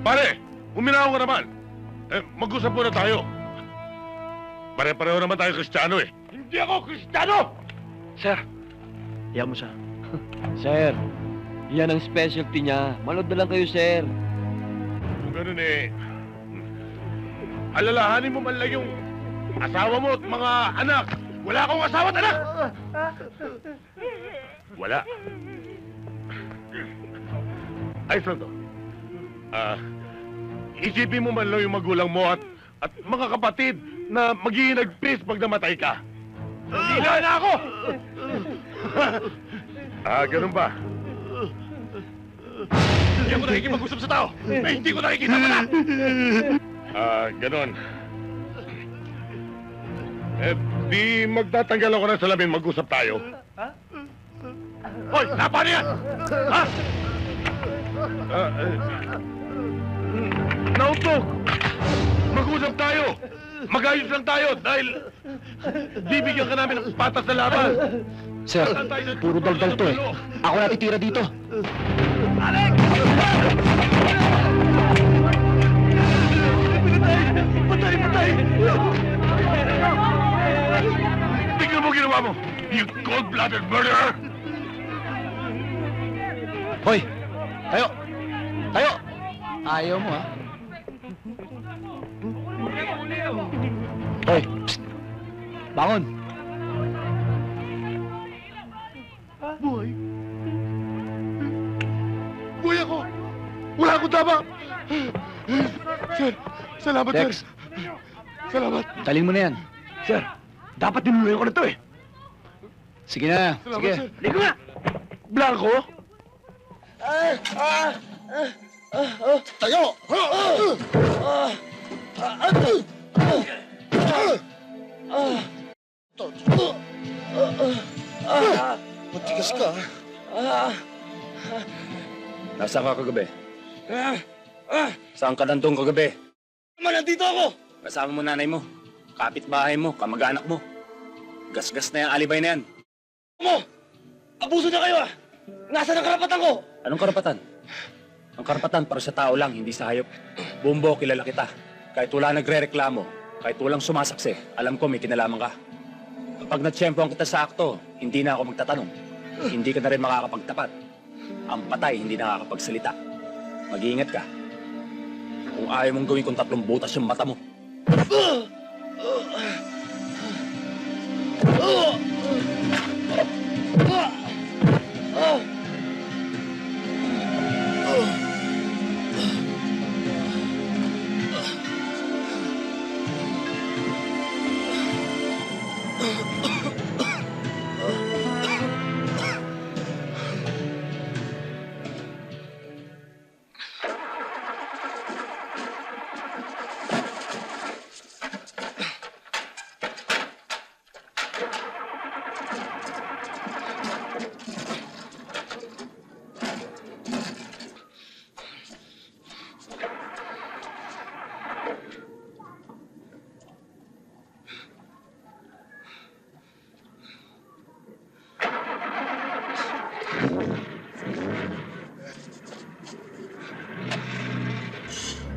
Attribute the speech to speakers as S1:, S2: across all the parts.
S1: Pare, uminaw ka naman. Mag-usap muna tayo. Pare-pareho naman tayo Kristiyano eh. Hindi ako Kristiyano!
S2: Sir, iyan mo siya. Sir, yan ang specialty niya. Manood na lang kayo, sir.
S1: Kung ganun eh, alalahanin mo man lang yung asawa mo at mga anak. Wala akong asawa at anak! Wala. Ayos lang to. Isipin mo man lang yung magulang mo at mga kapatid na magiging nagpis pag namatay ka. Hindi na ako! Ganun ba? Hindi ako nakikipag-usap sa tao. Hindi ko nakikita pa na! Ganun. Di magtatanggal ako ng salamin, mag-usap tayo. Hoy! Paano yan? Ha? Nautok! Mag-usap tayo! Mag-ayos lang tayo dahil bibigyan ka namin ng patas na laban.
S3: Sir, puro daldal to eh. Ako natitira dito.
S1: Alex! Patay! Patay! Tingnan mo ginawa mo! You cold-blooded murderer!
S3: Hoy! Tayo! Tayo! Ayaw mo, ha? Hoy! Psst! Bangon!
S1: Buhay! Buhay ako! Wala akong tama! Sir! Salamat,
S3: Tex.
S1: sir! Salamat!
S3: Taling mo na yan.
S2: Sir, dapat dinuluyan ko na to eh.
S3: Sige na.
S1: Salamat,
S3: Sige.
S1: sir!
S2: Ligo nga! Blanco?
S1: Tayo! Matigas ka.
S3: Nasaan ka kagabi? Saan ka nandun kagabi?
S2: Nandito ako!
S3: Kasama mo nanay mo, kapitbahay mo, kamag-anak mo. Gasgas na yung alibay na yan.
S2: Mo! Abuso na kayo ah! Nasaan ang karapatan ko?
S3: Anong karapatan? Ang karapatan para sa tao lang, hindi sa hayop. Bumbo, kilala kita. Kahit wala nagre-reklamo, kahit walang sumasaksi, alam ko may kinalaman ka. Kapag natsyempohan kita sa akto, hindi na ako magtatanong. Hindi ka na rin makakapagtapat. Ang patay, hindi nakakapagsalita. Mag-iingat ka. Kung ayaw mong gawin kung 3 butas yung mata mo.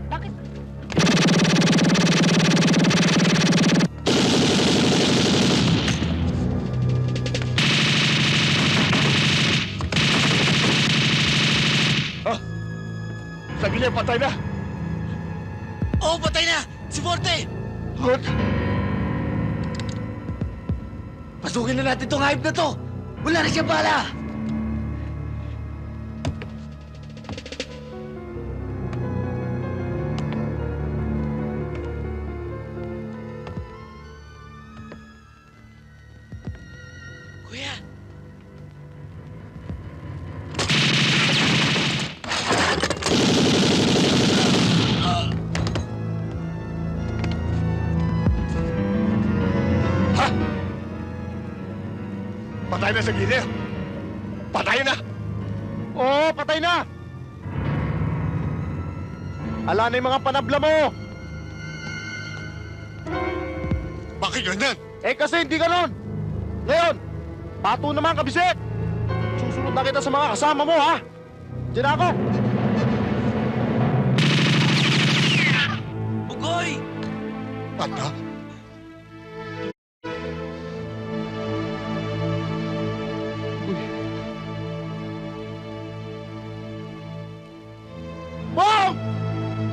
S4: Bakit?
S1: Sa gilid, patay na!
S2: Oo, patay na! Si Forte!
S1: Good!
S2: Pasukin na natin tong hype na to! Wala na siyang bala! Kuya!
S1: Patay na sa gilid! Patay na!
S5: Oo, patay na! Ala na yung mga panabla mo!
S1: Bakit ganyan?
S5: Eh kasi hindi ganon! Ngayon, pato naman kabisik! Susunod na kita sa mga kasama mo, ha? Diyan ako!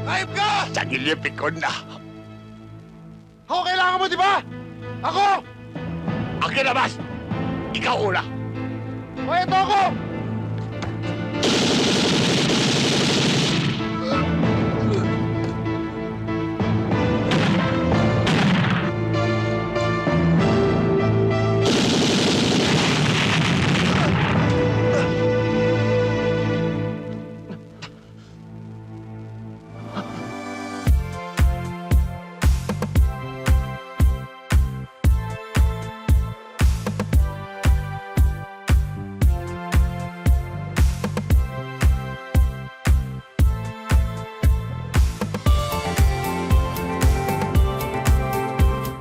S5: Hayop ka!
S1: Sa gilipikon na.
S5: Ako kailangan mo, di ba? Ako!
S1: Akin na, Bas! Ikaw una!
S5: O, eto ako!